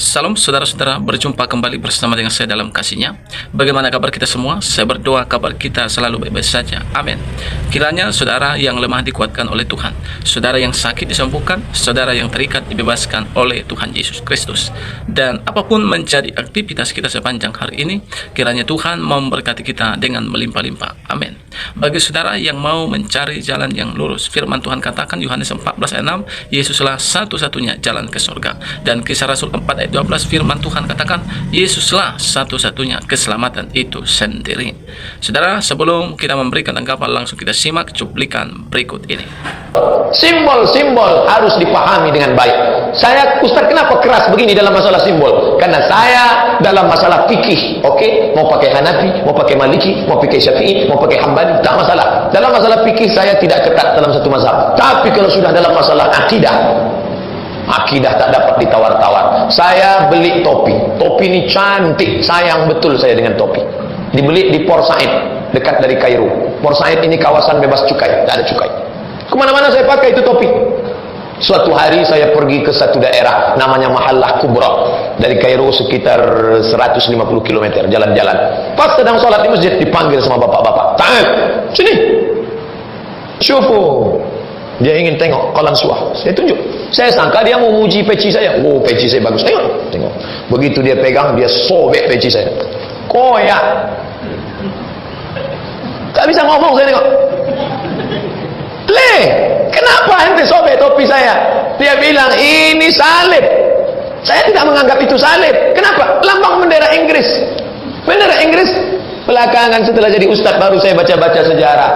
Salam saudara-saudara, berjumpa kembali bersama dengan saya dalam kasihnya. Bagaimana kabar kita semua? Saya berdoa kabar kita selalu baik-baik saja. Amin. Kiranya saudara yang lemah dikuatkan oleh Tuhan, saudara yang sakit disembuhkan, saudara yang terikat dibebaskan oleh Tuhan Yesus Kristus. Dan apapun menjadi aktivitas kita sepanjang hari ini, kiranya Tuhan memberkati kita dengan melimpah-limpah. Amin. Bagi saudara yang mau mencari jalan yang lurus, firman Tuhan katakan Yohanes 14 ayat 6, Yesuslah satu-satunya jalan ke surga. Dan Kisah Rasul 4 ayat 12 firman Tuhan katakan Yesuslah satu-satunya keselamatan itu sendiri. Saudara, sebelum kita memberikan tanggapan, langsung kita simak cuplikan berikut ini. Simbol-simbol harus dipahami dengan baik. Ustaz kenapa keras begini dalam masalah simbol? Karena saya dalam masalah fikih, oke? Mau pakai Hanafi, mau pakai Maliki, mau pakai Syafi'i, mau pakai Hambali, tak masalah. Dalam masalah fikih saya tidak ketat dalam satu mazhab. Tapi kalau sudah dalam masalah akidah tak dapat ditawar-tawar. Saya beli topi ini cantik, sayang betul saya dengan topi. Dibeli di Port Said, dekat dari Kairo. Port Said ini kawasan bebas cukai, tak ada cukai. Kemana-mana saya pakai itu topi. Suatu hari saya pergi ke satu daerah namanya Mahallah Kubra, dari Kairo sekitar 150 km jalan-jalan. Pas sedang sholat di masjid, dipanggil sama bapak-bapak, "Ta'al, sini, syufu." Dia ingin tengok kolam suah. Saya tunjuk. Saya sangka dia mau uji peci saya. Oh, peci saya bagus. Tengok. Begitu dia pegang, dia sobek peci saya. Koyak. Tak bisa ngomong saya tengok. Kenapa ente sobek topi saya? Dia bilang, ini salib. Saya tidak menganggap itu salib. Kenapa? Lambang bendera Inggris. Bendera Inggris. Belakangan setelah jadi ustadz baru saya baca-baca sejarah.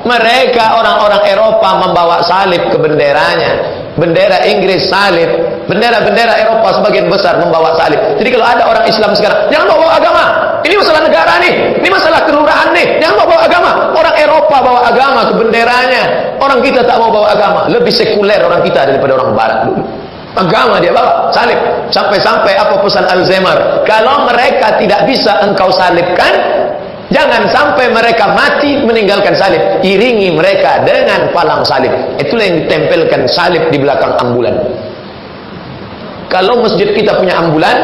Mereka orang-orang Eropa membawa salib ke benderanya. Bendera Inggris salib, bendera-bendera Eropa sebagian besar membawa salib. Jadi kalau ada orang Islam sekarang, jangan bawa agama. Ini masalah negara nih, ini masalah kelurahan nih. Jangan bawa agama. Orang Eropa bawa agama ke benderanya. Orang kita tak mau bawa agama. Lebih sekuler orang kita daripada orang Barat dulu. Agama dia bawa salib. Sampai-sampai apa pesan Alzheimer? Kalau mereka tidak bisa engkau salibkan, jangan sampai mereka mati meninggalkan salib. Iringi mereka dengan palang salib. Itulah yang ditempelkan salib di belakang ambulan. Kalau masjid kita punya ambulan,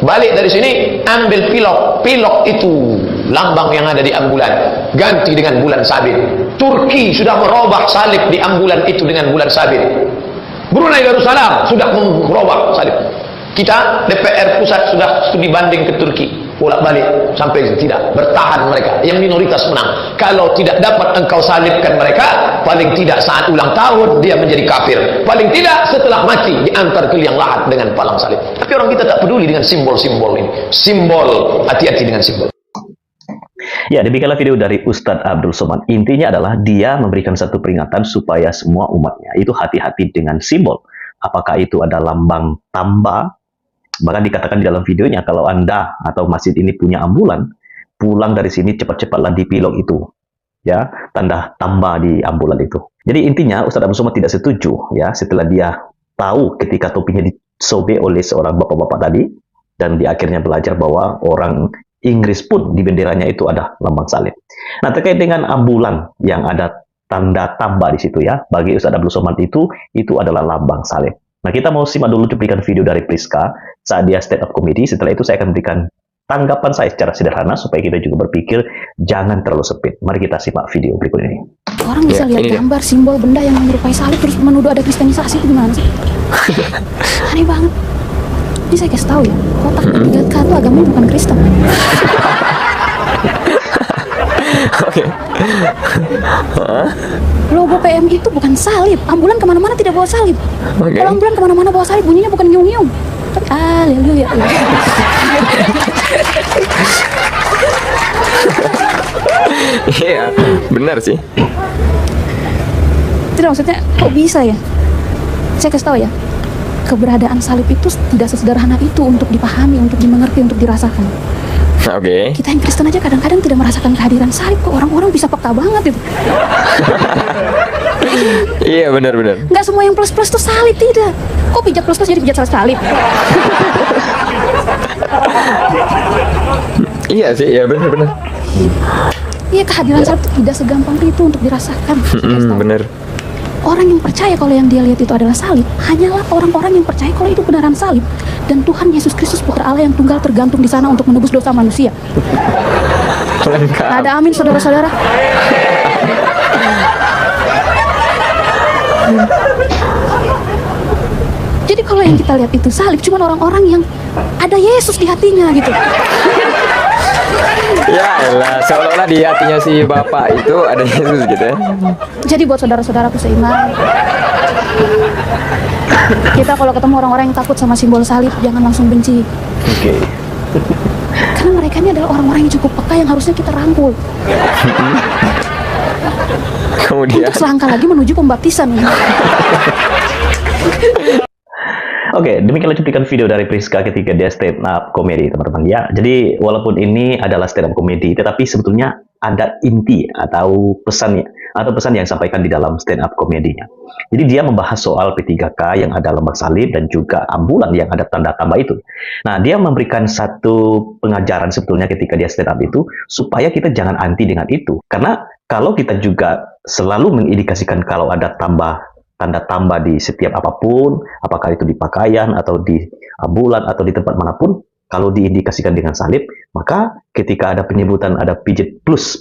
balik dari sini ambil pilok. Pilok itu lambang yang ada di ambulan, ganti dengan bulan sabit. Turki sudah merubah salib di ambulan itu dengan bulan sabit. Brunei Darussalam sudah merubah salib. Kita DPR pusat sudah studi banding ke Turki, bolak-balik sampai tidak bertahan mereka. Yang minoritas menang. Kalau tidak dapat engkau salibkan mereka, paling tidak saat ulang tahun dia menjadi kafir. Paling tidak setelah mati diantar ke liang lahat dengan palang salib. Tapi orang kita tak peduli dengan simbol-simbol ini. Simbol, hati-hati dengan simbol. Ya, demikianlah video dari Ustadz Abdul Somad. Intinya adalah dia memberikan satu peringatan supaya semua umatnya itu hati-hati dengan simbol. Apakah itu ada lambang tamba? Bahkan dikatakan di dalam videonya, kalau Anda atau masjid ini punya ambulan, pulang dari sini cepat-cepatlah dipilok itu, ya, tanda tamba di ambulan itu. Jadi intinya Ustadz Abdul Somad tidak setuju, ya, setelah dia tahu ketika topinya disobek oleh seorang bapak-bapak tadi, dan dia akhirnya belajar bahwa orang Inggris pun di benderanya itu ada lambang salib. Nah, terkait dengan ambulan yang ada tanda tamba di situ, ya, bagi Ustadz Abdul Somad itu adalah lambang salib. Nah, kita mau simak dulu cuplikan video dari Priska saat dia stand up comedy. Setelah itu saya akan berikan tanggapan saya secara sederhana supaya kita juga berpikir jangan terlalu sempit. Mari kita simak video berikut ini. Orang bisa lihat gambar simbol benda yang menyerupai salib terus menuduh ada kristenisasi, itu gimana sih? Aneh banget. Jadi saya kasih tahu ya, kotak 3K itu agamanya bukan Kristen. Oke. Logo PMI itu bukan salib. Ambulan kemana-mana tidak bawa salib. Kalau ambulan kemana-mana bawa salib, bunyinya bukan nyium-nyium. Tapi haleluya. Iya, benar sih. Tidak, maksudnya kok bisa ya? Saya kasih tahu ya, keberadaan salib itu tidak sesederhana itu untuk dipahami, untuk dimengerti, untuk dirasakan. Oke. Kita yang Kristen aja kadang-kadang tidak merasakan kehadiran salib, kok orang-orang bisa peka banget itu. Iya, benar-benar. Nggak semua yang plus-plus tuh salib, tidak. Kok pijat plus-plus jadi pijat salib? Iya sih, ya benar-benar. Iya, kehadiran salib itu tidak segampang itu untuk dirasakan. Benar. orang yang percaya kalau yang dia lihat itu adalah salib hanyalah orang-orang yang percaya kalau itu beneran salib dan Tuhan Yesus Kristus Putra Allah yang tunggal tergantung di sana untuk menebus dosa manusia. Lengkap. Ada amin saudara-saudara. Jadi kalau yang kita lihat itu salib cuma orang-orang yang ada Yesus di hatinya gitu. Ya elah, seolah-olah di hatinya si bapak itu ada Yesus gitu ya. Jadi buat saudara-saudaraku seiman, kita kalau ketemu orang-orang yang takut sama simbol salib jangan langsung benci. Oke. Karena mereka ini adalah orang-orang yang cukup peka yang harusnya kita rangkul. Kemudian Untuk selangkah lagi menuju pembaptisan. Oke, demikianlah cuplikan video dari Priska ketika dia stand up komedi, teman-teman ya. Jadi walaupun ini adalah stand up komedi, tetapi sebetulnya ada inti atau pesannya atau pesan yang disampaikan di dalam stand up komedinya. Jadi dia membahas soal P3K yang ada lambang salib dan juga ambulan yang ada tanda tambah itu. Nah, dia memberikan satu pengajaran sebetulnya ketika dia stand up itu supaya kita jangan anti dengan itu. Karena kalau kita juga selalu mengindikasikan kalau ada tanda tambah di setiap apapun, apakah itu di pakaian atau di ambulan atau di tempat manapun, kalau diindikasikan dengan salib, maka ketika ada penyebutan ada pijit plus,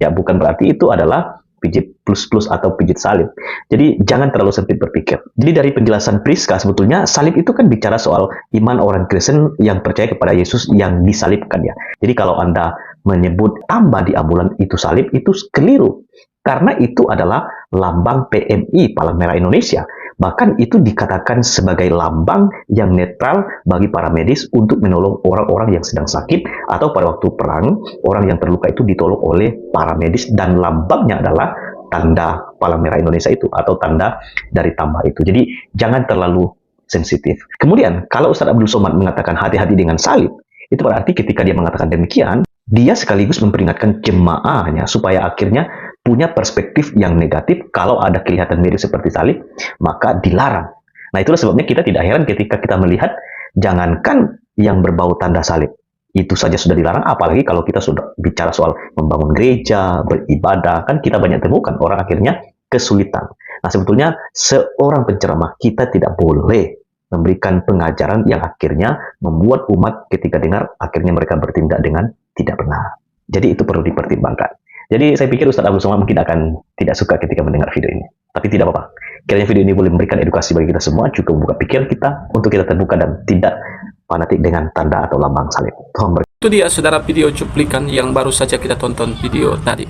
ya bukan berarti itu adalah pijit plus atau pijit salib. Jadi jangan terlalu sempit berpikir. Jadi dari penjelasan Priska sebetulnya salib itu kan bicara soal iman orang Kristen yang percaya kepada Yesus yang disalibkan ya. Jadi kalau Anda menyebut tambah di ambulan itu salib, itu keliru. Karena itu adalah lambang PMI, Palang Merah Indonesia. Bahkan itu dikatakan sebagai lambang yang netral bagi para medis untuk menolong orang-orang yang sedang sakit atau pada waktu perang, orang yang terluka itu ditolong oleh para medis dan lambangnya adalah tanda Palang Merah Indonesia itu atau tanda dari tambah itu. Jadi jangan terlalu sensitif. Kemudian kalau Ustadz Abdul Somad mengatakan hati-hati dengan salib, itu berarti ketika dia mengatakan demikian, dia sekaligus memperingatkan jemaahnya supaya akhirnya punya perspektif yang negatif. Kalau ada kelihatan mirip seperti salib, maka dilarang. Nah, itulah sebabnya kita tidak heran ketika kita melihat jangankan yang berbau tanda salib, itu saja sudah dilarang, apalagi kalau kita sudah bicara soal membangun gereja, beribadah, kan kita banyak temukan orang akhirnya kesulitan. Nah, sebetulnya seorang penceramah kita tidak boleh memberikan pengajaran yang akhirnya membuat umat ketika dengar, akhirnya mereka bertindak dengan tidak benar. Jadi itu perlu dipertimbangkan. Jadi saya pikir Ustadz Abdul Somad mungkin akan tidak suka ketika mendengar video ini. Tapi tidak apa-apa. Kiranya video ini boleh memberikan edukasi bagi kita semua, juga membuka pikiran kita untuk kita terbuka dan tidak fanatik dengan tanda atau lambang salib. Tuhan berkati. Itu dia saudara video cuplikan yang baru saja kita tonton video tadi.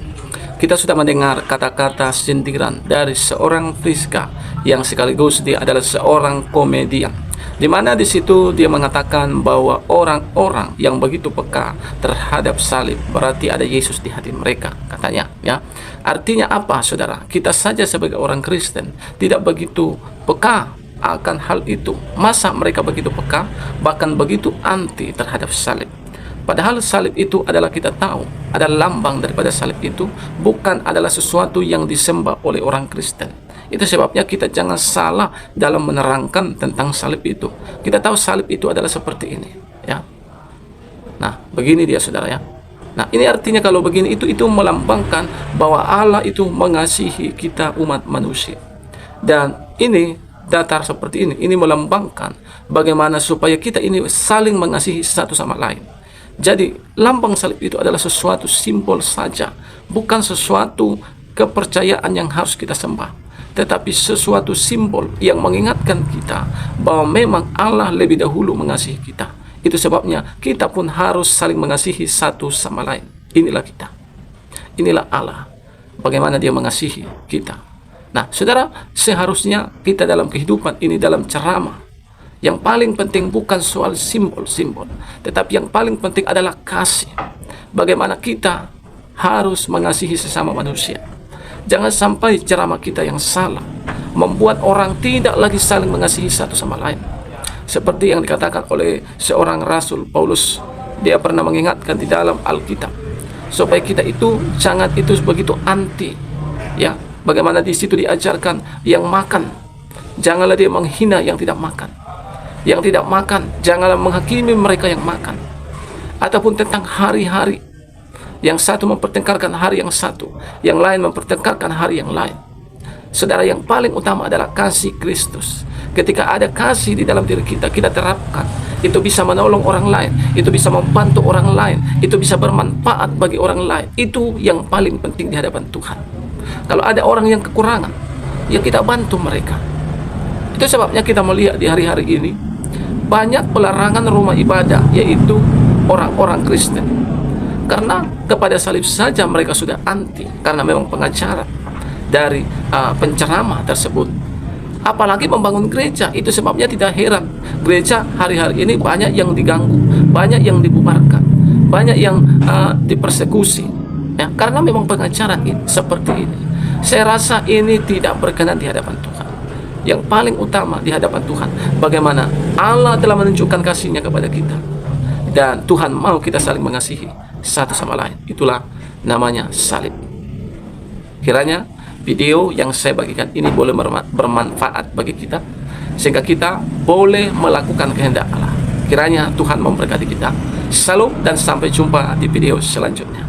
Kita sudah mendengar kata-kata sindiran dari seorang Priska yang sekaligus dia adalah seorang komedian, di mana di situ dia mengatakan bahwa orang-orang yang begitu peka terhadap salib berarti ada Yesus di hati mereka, katanya ya. Artinya apa saudara? Kita saja sebagai orang Kristen tidak begitu peka akan hal itu. Masa mereka begitu peka, bahkan begitu anti terhadap salib? Padahal salib itu adalah, kita tahu, ada lambang daripada salib itu bukan adalah sesuatu yang disembah oleh orang Kristen. Itu sebabnya kita jangan salah dalam menerangkan tentang salib itu. Kita tahu salib itu adalah seperti ini, ya. Nah, begini dia saudara ya. Nah, ini artinya kalau begini itu melambangkan bahwa Allah itu mengasihi kita umat manusia. Dan ini datar seperti ini melambangkan bagaimana supaya kita ini saling mengasihi satu sama lain. Jadi lambang salib itu adalah sesuatu simbol saja, bukan sesuatu kepercayaan yang harus kita sembah, tetapi sesuatu simbol yang mengingatkan kita bahwa memang Allah lebih dahulu mengasihi kita. Itu sebabnya kita pun harus saling mengasihi satu sama lain. Inilah kita, inilah Allah, bagaimana dia mengasihi kita. Nah saudara, seharusnya kita dalam kehidupan ini, dalam ceramah, yang paling penting bukan soal simbol-simbol, tetapi yang paling penting adalah kasih. Bagaimana kita harus mengasihi sesama manusia. Jangan sampai ceramah kita yang salah membuat orang tidak lagi saling mengasihi satu sama lain. Seperti yang dikatakan oleh seorang Rasul Paulus, dia pernah mengingatkan di dalam Alkitab supaya kita itu jangan itu begitu anti, ya. Bagaimana di situ diajarkan yang makan, janganlah dia menghina yang tidak makan. Yang tidak makan, janganlah menghakimi mereka yang makan. Ataupun tentang hari-hari, yang satu mempertengkarkan hari yang satu, yang lain mempertengkarkan hari yang lain. Saudara, yang paling utama adalah kasih Kristus. Ketika ada kasih di dalam diri kita, kita terapkan. Itu bisa menolong orang lain, itu bisa membantu orang lain, itu bisa bermanfaat bagi orang lain. Itu yang paling penting di hadapan Tuhan. Kalau ada orang yang kekurangan, ya kita bantu mereka. Itu sebabnya kita melihat di hari-hari ini banyak pelarangan rumah ibadah, yaitu orang-orang Kristen. Karena kepada salib saja mereka sudah anti, karena memang pengacara dari penceramah tersebut. Apalagi membangun gereja. Itu sebabnya tidak heran gereja hari-hari ini banyak yang diganggu, banyak yang dibubarkan, banyak yang dipersekusi, ya, karena memang pengacara ini seperti ini. Saya rasa ini tidak berkenan di hadapan Tuhan. Yang paling utama di hadapan Tuhan, bagaimana Allah telah menunjukkan kasih-Nya kepada kita, dan Tuhan mau kita saling mengasihi satu sama lain. Itulah namanya salib. Kiranya video yang saya bagikan ini boleh bermanfaat bagi kita, sehingga kita boleh melakukan kehendak Allah. Kiranya Tuhan memberkati kita. Salam dan sampai jumpa di video selanjutnya.